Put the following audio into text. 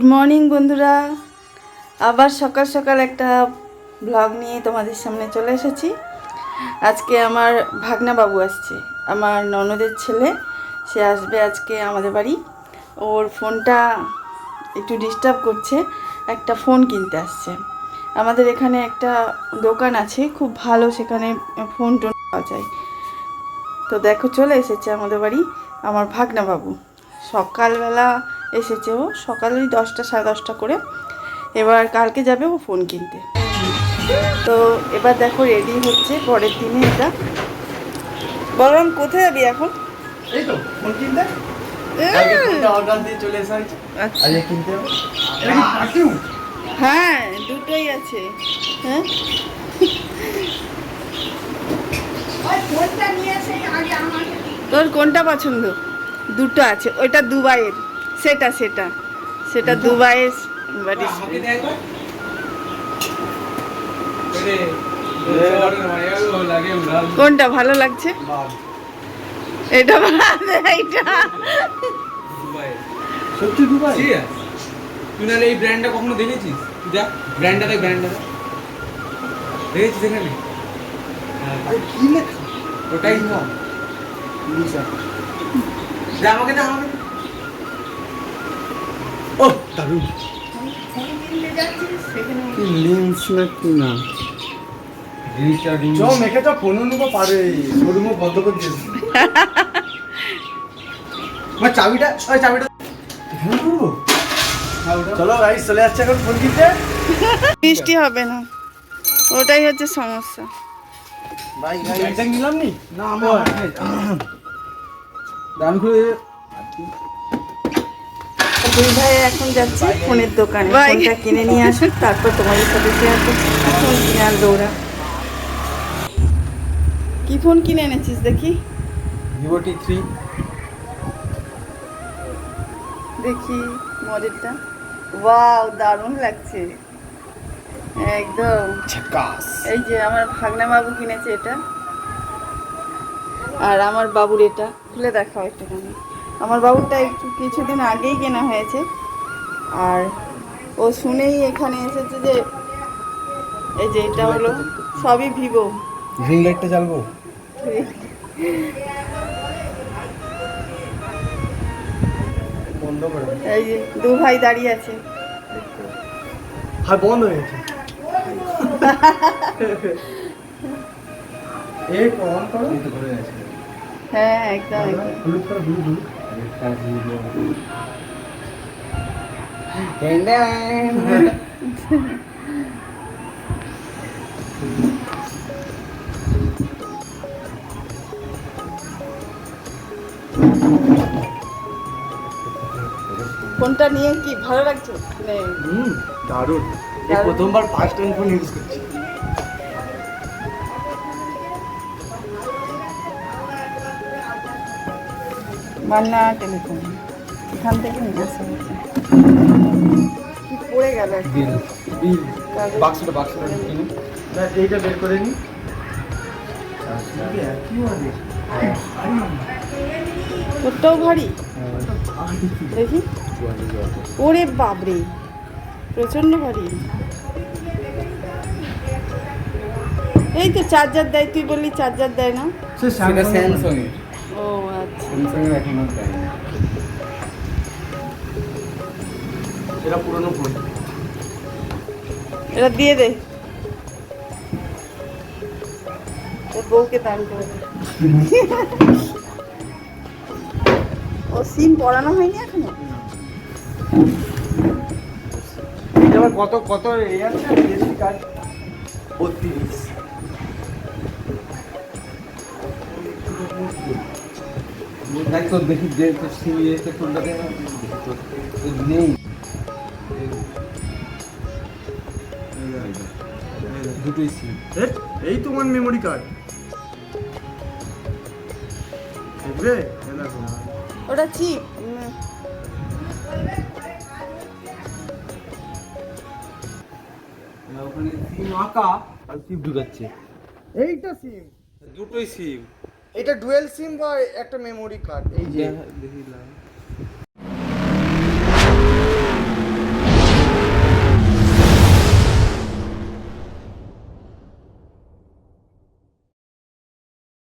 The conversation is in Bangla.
গুড মর্নিং বন্ধুরা, আবার সকাল সকাল একটা ব্লগ নিয়ে তোমাদের সামনে চলে এসেছি। আজকে আমার ভাগনা বাবু আসছে, আমার ননদের ছেলে। সে আসবে আজকে আমাদের বাড়ি। ওর ফোনটা একটু ডিস্টার্ব করছে, একটা ফোন কিনতে আসছে। আমাদের এখানে একটা দোকান আছে খুব ভালো, সেখানে ফোন টোন পাওয়া যায়। তো দেখো চলে এসেছে আমাদের বাড়ি আমার ভাগনা বাবু। সকালবেলা এসেছে, ও সকালেই 10টা সাড়ে 10টা করে। এবার কালকে যাবে ও ফোন কিনতে। তো এবার দেখো রেডি হচ্ছে পরের দিনে। এটা বললাম কোথায় যাবি এখন? এই তো ফোন কিনতে কালকে ফোনটা অর্ডার দিয়ে চলে এসে হয়েছে। আচ্ছা, আজকে কিনতে হবে। এটা কি পারফিউম? হ্যাঁ দুটোই আছে। হ্যাঁ তোর কোনটা পছন্দ? দুটো আছে, ওইটা দুবাইয়ের। সেটা সেটা সেটা দুবাইয়ের বাড়ি। কোনটা ভালো লাগছে? এটা এইটা সত্যি দুবাই? তুই নাহলে এই ব্র্যান্ডটা কখনো দেখেছিস? তুই যা ব্র্যান্ডটা দেখ, দেখেছিস এখানে? আরে কি লেখা? ওটাই না, লিসা। যা আমাকে দে, আমাকে দে। ও দারুণ। কি লিন্স না কি না? চ মেখে তো ফোন নেবো পারে, শোরুমও বন্ধ করে দিয়েছে। আমার চাবিটা, ওই চাবিটা এখানে করবো। চলো গাইস, চলে যাচ্ছে এখন ফোন কিনতে। বৃষ্টি হবে না, ওটাই হচ্ছে সমস্যা। ভাই গাইস নিলাম নি না আমার দাম করে দুই ভাই এখন যাচ্ছে ফোনের দোকানে, ফোনটা কিনে নিয়ে আসুক, তারপর তোমাদের সাথে শেয়ার করছি ফোন কিনে আনলো ওরা। কি ফোন কিনে এনেছিস দেখি? Vivo T3। দেখি মডেলটা। ওয়াও, দারুণ লাগছে একদম ঝাকাস। এই যে আমার ভাগনা বাবু কিনেছে এটা, আর আমার বাবুর এটা। খুলে দেখাও একটুখানি। আমার বাবুরটা একটু কিছুদিন আগেই কেনা হয়েছে, আর ও শুনেই এখানে এসেছে যে এই যে এটা হলো সবই ভিভো। গ্রিন লাইটটা জ্বালবো। বন্ধ করে এই যে দু ভাই দাঁড়িয়ে আছে। হ্যাঁ বন্ধ হয়ে গেছে। এই অন করো, এই তো ঘুরে গেছে। হ্যাঁ একদম একদম। হলুদ করো, হলুদ হলুদ। ফোনটা নিয়ে কি ভালো লাগছে? দারুণ। এই প্রথমবার ফার্স্ট টাইম ফোন ইউজ করছি। মান্না টেলিফোন এখান থেকে নিয়ে আসা হয়েছে। কি পড়ে গেল একটা? বিল বিল কাগজ। বাক্সটা কিনে না, এইটা বের করে নি। কি মানে তোরটাও ভারী দেখি। ওরে বাবরে, প্রচন্ড ভারী। এই তো চার্জার দেয়, তুই বললি চার্জার দেয় না। সেটা স্যামসাং এর, ও আচ্ছা, স্যামসাং এর এখনো দেয় না। এটা পুরনো ফোন। এটা দিয়ে দে, তোর বউকে দান করে দে। ও সিম পড়ানো হয়নি এখনো? এবার কত কত এই আছে বিএসসি কার্ড 32। দেখ তো, দেখি যে সিমি এসে কোনটা দেয় নেই। দুটোই সিম। এই তোমার মেমোরি কার্ড দেখবে? ওটা চিপ। ওখানে সিম আঁকা আর চিপ ঢুকাচ্ছে। এইটা সিম, দুটোই সিম। এটা ডুয়েল সিম বা একটা মেমোরি কার্ড। এই যে দেখি লাইন